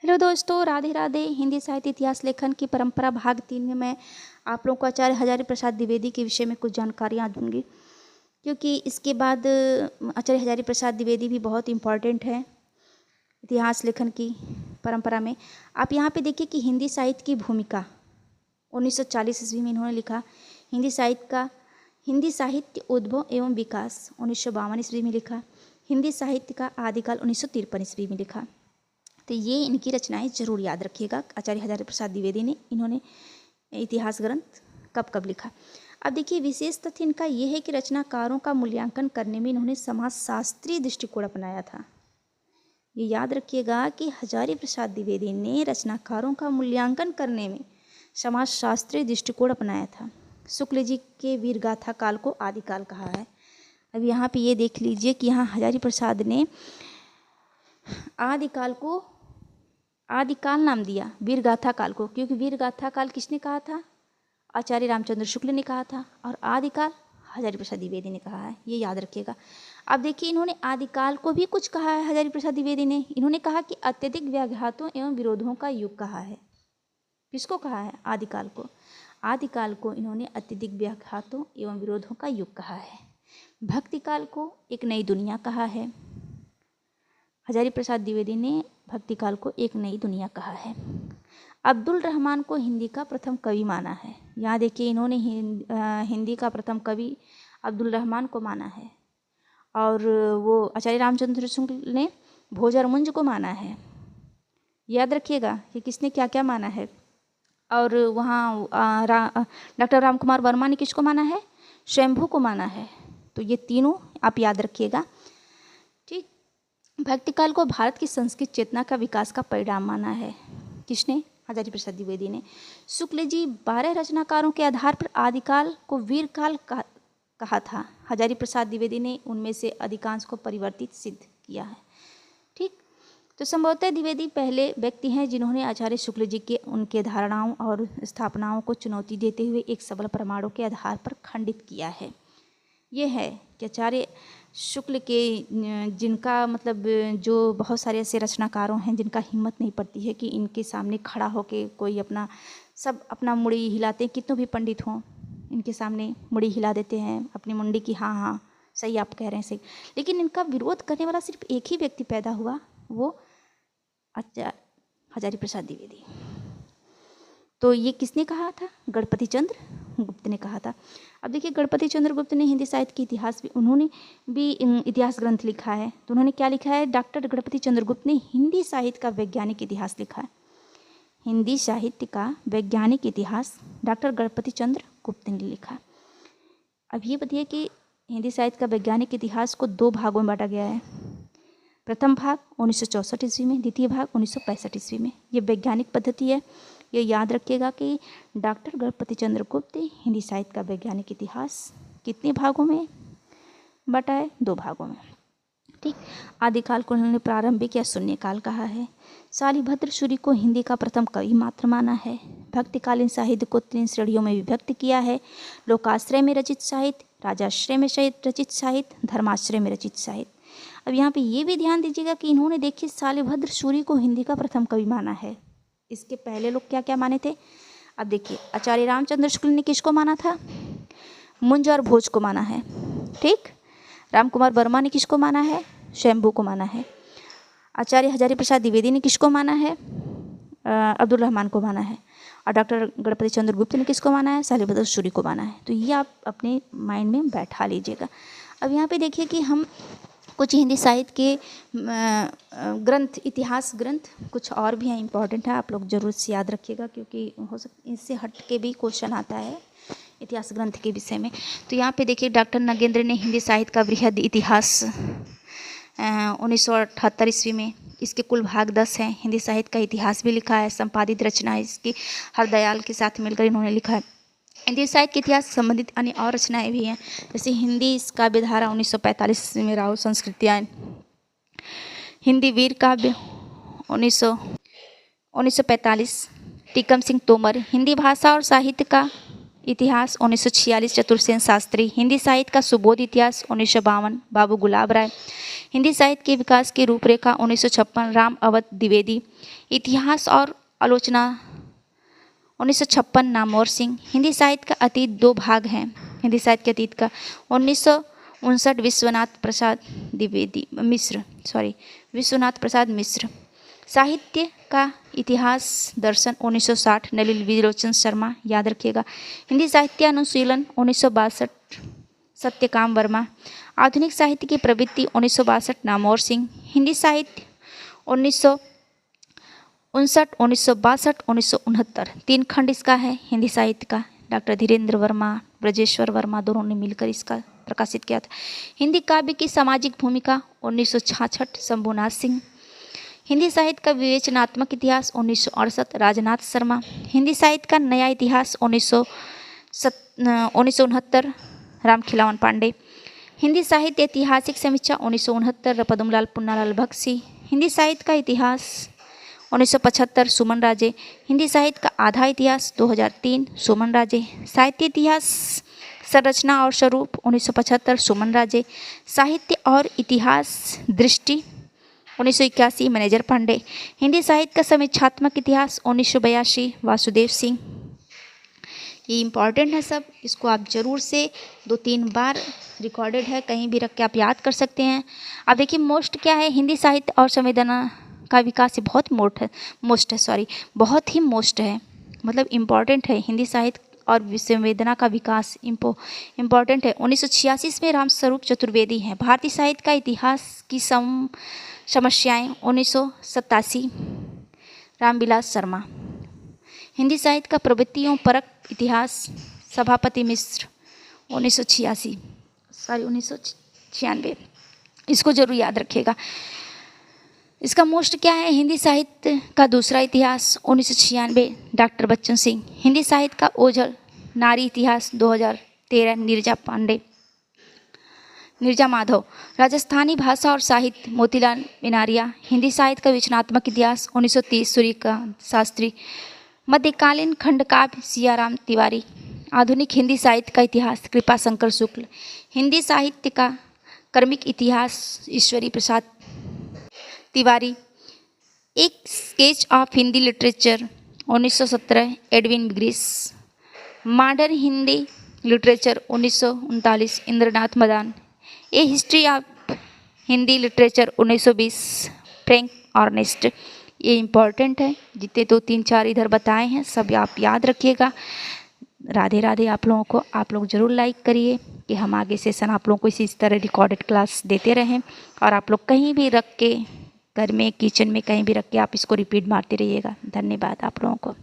Hello दोस्तों, राधे राधे। हिंदी साहित्य इतिहास लेखन की परंपरा भाग 3 में मैं आप लोगों को आचार्य हजारी प्रसाद द्विवेदी के विषय में कुछ जानकारियाँ दूंगी, क्योंकि इसके बाद आचार्य हजारी प्रसाद द्विवेदी भी बहुत इम्पॉर्टेंट है इतिहास लेखन की परंपरा में। आप यहाँ पे देखिए कि हिंदी साहित्य की भूमिका 1940 ईस्वी में इन्होंने लिखा। हिंदी साहित्य उद्भव एवं विकास 1952 ईस्वी में लिखा। हिंदी साहित्य का आदिकाल 1953 ईस्वी में लिखा। तो ये इनकी रचनाएं जरूर याद रखिएगा। आचार्य हजारी प्रसाद द्विवेदी ने इन्होंने इतिहास ग्रंथ कब कब लिखा। अब देखिए, विशेष तथ्य इनका ये है कि रचनाकारों का मूल्यांकन करने में इन्होंने समाजशास्त्रीय दृष्टिकोण अपनाया था। ये याद रखिएगा कि हजारी प्रसाद द्विवेदी ने रचनाकारों का मूल्यांकन करने में समाजशास्त्रीय दृष्टिकोण अपनाया था। शुक्ल जी के वीरगाथा काल को आदिकाल कहा है। अब यहाँ पे ये देख लीजिए कि यहाँ हजारी प्रसाद ने आदिकाल नाम दिया वीरगाथा काल को, क्योंकि वीरगाथा काल किसने कहा था? आचार्य रामचंद्र शुक्ल ने कहा था, और आदिकाल हजारी प्रसाद द्विवेदी ने कहा है। ये याद रखिएगा। अब देखिए, इन्होंने आदिकाल को भी कुछ कहा है हजारी प्रसाद द्विवेदी ने। इन्होंने कहा कि अत्यधिक व्याघातों एवं विरोधों का युग कहा है। किसको कहा है? आदिकाल को। आदिकाल को इन्होंने अत्यधिक व्याघातों एवं विरोधों का युग कहा है। भक्ति काल को एक नई दुनिया कहा है। हजारी प्रसाद द्विवेदी ने भक्ति काल को एक नई दुनिया कहा है। अब्दुल रहमान को हिंदी का प्रथम कवि माना है। यहाँ देखिए, इन्होंने हिंदी का प्रथम कवि अब्दुल रहमान को माना है। और वो आचार्य रामचंद्र शुक्ल ने भोजरमुंज को माना है। याद रखिएगा कि किसने क्या क्या माना है। और वहाँ डॉक्टर राम कुमार वर्मा ने किसको माना है? शंभू को माना है। तो ये तीनों आप याद रखिएगा, ठीक। भक्तिकाल को भारत की संस्कृत चेतना का विकास का परिणाम माना है। किसने? हजारी प्रसाद द्विवेदी ने। शुक्ल जी 12 रचनाकारों के आधार पर आदिकाल को वीरकाल कहा था। हजारी प्रसाद द्विवेदी ने उनमें से अधिकांश को परिवर्तित सिद्ध किया है, ठीक। तो संभवतः द्विवेदी पहले व्यक्ति हैं जिन्होंने आचार्य शुक्ल जी के उनके धारणाओं और स्थापनाओं को चुनौती देते हुए एक सबल प्रमाणों के आधार पर खंडित किया है। ये है कि आचार्य शुक्ल के जिनका मतलब जो बहुत सारे ऐसे रचनाकारों हैं जिनका हिम्मत नहीं पड़ती है कि इनके सामने खड़ा होके कोई अपना मुड़ी हिलाते हैं। कितनों भी पंडित हों, इनके सामने मुड़ी हिला देते हैं अपनी मुंडी की, हाँ हाँ सही आप कह रहे हैं, सही। लेकिन इनका विरोध करने वाला सिर्फ एक ही व्यक्ति पैदा हुआ, वो हजारी प्रसाद द्विवेदी। तो ये किसने कहा था? गणपति चंद्र गुप्त ने कहा था। अब देखिए, गणपति चंद्र गुप्त ने हिंदी साहित्य की इतिहास भी, उन्होंने भी इतिहास ग्रंथ लिखा है। तो उन्होंने क्या लिखा है? डॉक्टर गणपति चंद्र गुप्त ने हिंदी साहित्य का वैज्ञानिक इतिहास लिखा है। हिंदी साहित्य का वैज्ञानिक इतिहास डॉक्टर गणपति चंद्र गुप्त ने लिखा। अब ये बताइए कि हिंदी साहित्य का वैज्ञानिक इतिहास को 2 भागों में बांटा गया है। प्रथम भाग 1964 ईस्वी में, द्वितीय भाग 1965 ईस्वी में। ये वैज्ञानिक पद्धति है। ये याद रखिएगा कि डॉक्टर गणपति चंद्र गुप्त हिंदी साहित्य का वैज्ञानिक इतिहास कितने भागों में बटा है? 2 भागों में, ठीक। आदिकाल को उन्होंने प्रारंभिक या शून्यकाल कहा है। शालिभद्र सूरी को हिंदी का प्रथम कवि मात्र माना है। भक्तिकालीन साहित्य को 3 श्रेणियों में विभक्त किया है: लोकाश्रय में रचित साहित्य, राजाश्रय में रचित साहित्य, धर्माश्रय में रचित साहित्य। अब यहाँ पे ये भी ध्यान दीजिएगा कि इन्होंने देखिए शालिभद्र सूरी को हिंदी का प्रथम कवि माना है। इसके पहले लोग क्या क्या माने थे? अब देखिए, आचार्य रामचंद्र शुक्ल ने किसको माना था? मुंज और भोज को माना है, ठीक। राम कुमार वर्मा ने किसको माना है? शंभू को माना है। आचार्य हजारी प्रसाद द्विवेदी ने किसको माना है? अब्दुल रहमान को माना है। और डॉक्टर गणपति चंद्र गुप्त ने किसको माना है? शालिभद्र सूरी को माना है। तो ये आप अपने माइंड में बैठा लीजिएगा। अब यहाँ पे देखिए कि हम कुछ हिंदी साहित्य के ग्रंथ, इतिहास ग्रंथ कुछ और भी हैं, इम्पॉर्टेंट है, आप लोग जरूर से याद रखिएगा, क्योंकि हो सकता इससे हट के भी क्वेश्चन आता है इतिहास ग्रंथ के विषय में। तो यहाँ पे देखिए, डॉक्टर नगेंद्र ने हिंदी साहित्य का वृहद इतिहास 1978 ईस्वी में, इसके कुल भाग 10 हैं। हिंदी साहित्य का इतिहास भी लिखा है। संपादित रचना इसकी हरदयाल के साथ मिलकर इन्होंने लिखा है। हिंदी साहित्य के इतिहास से संबंधित अन्य और रचनाएं भी हैं, जैसे हिंदी काव्यधारा 1945 में, राहुल संस्कृतियाँ, हिंदी वीर काव्य 1945, टीकम सिंह तोमर, हिंदी भाषा और साहित्य का इतिहास 1946 चतुर्सेन शास्त्री। हिंदी साहित्य का सुबोध इतिहास 1952 बाबू गुलाब राय। हिंदी साहित्य के विकास की रूपरेखा 1956 राम अवध द्विवेदी। इतिहास और आलोचना 1956 नामवर सिंह। हिंदी साहित्य का अतीत दो भाग हैं। हिंदी साहित्य के अतीत का 1959 विश्वनाथ प्रसाद मिश्र। साहित्य का इतिहास दर्शन 1960 नलिनी विलोचन शर्मा, याद रखिएगा। हिंदी साहित्य अनुशीलन 1962 सत्यकाम वर्मा। आधुनिक साहित्य की प्रवृत्ति 1962 नामवर सिंह। हिंदी साहित्य 1959 1962 1969 तीन खंड इसका है हिंदी साहित्य का। डॉक्टर धीरेन्द्र वर्मा, ब्रजेश्वर वर्मा दोनों ने मिलकर इसका प्रकाशित किया था। हिंदी काव्य की सामाजिक भूमिका 1966 शंभुनाथ सिंह। हिंदी साहित्य का विवेचनात्मक इतिहास 1968 राजनाथ शर्मा। हिंदी साहित्य का नया इतिहास 1969 रामखिलावन पांडे। हिंदी साहित्य ऐतिहासिक समीक्षा 1969 पद्मलाल पुन्नालाल बख्शी। हिंदी साहित्य का इतिहास 1975 सुमन राजे। हिंदी साहित्य का आधा इतिहास 2003 सुमन राजे। साहित्य इतिहास संरचना और स्वरूप 1975 सुमन राजे। साहित्य और इतिहास दृष्टि 1981 मैनेजर पांडे। हिंदी साहित्य का समीक्षात्मक इतिहास 1982 वासुदेव सिंह। ये इम्पॉर्टेंट है सब, इसको आप ज़रूर से 2-3 बार रिकॉर्डेड है, कहीं भी रख के आप याद कर सकते हैं। अब देखिए मोस्ट क्या है, हिंदी साहित्य और संवेदना का विकास, ये बहुत मोस्ट है, मतलब इम्पॉर्टेंट है। हिंदी साहित्य और संवेदना का विकास इम्पॉर्टेंट है। 1986 में रामस्वरूप चतुर्वेदी हैं। भारतीय साहित्य का इतिहास की समस्याएं 1987 रामविलास शर्मा। हिंदी साहित्य का प्रवृत्तियों परक इतिहास सभापति मिश्र 1996। इसको जरूर याद रखिएगा। इसका मोस्ट क्या है, हिंदी साहित्य का दूसरा इतिहास 1996 डॉक्टर बच्चन सिंह। हिंदी साहित्य का ओझल नारी इतिहास 2013 नीरजा माधव। राजस्थानी भाषा और साहित्य मोतीलाल मिनारिया। हिंदी साहित्य का विवेचनात्मक इतिहास 1930 सूर्यकांत शास्त्री। मध्यकालीन खंडकाव्य सियाराम तिवारी। आधुनिक हिंदी साहित्य का इतिहास कृपाशंकर शुक्ल। हिंदी साहित्य का क्रमिक इतिहास ईश्वरी प्रसाद तिवारी। एक sketch of Hindi literature 1917 Edwin Greaves. Modern Hindi literature 1939 Indranath Madan. A history of Hindi literature 1920 Frank Ernest. ये इम्पॉर्टेंट है, जितने 2-3-4 इधर बताए हैं सब आप याद रखिएगा। राधे राधे आप लोगों को। आप लोग ज़रूर लाइक करिए कि हम आगे सेशन आप लोगों को इसी तरह रिकॉर्डेड क्लास देते रहें। और आप लोग कहीं भी रख के, घर में, किचन में, कहीं भी रख के आप इसको रिपीट मारते रहिएगा। धन्यवाद आप लोगों को।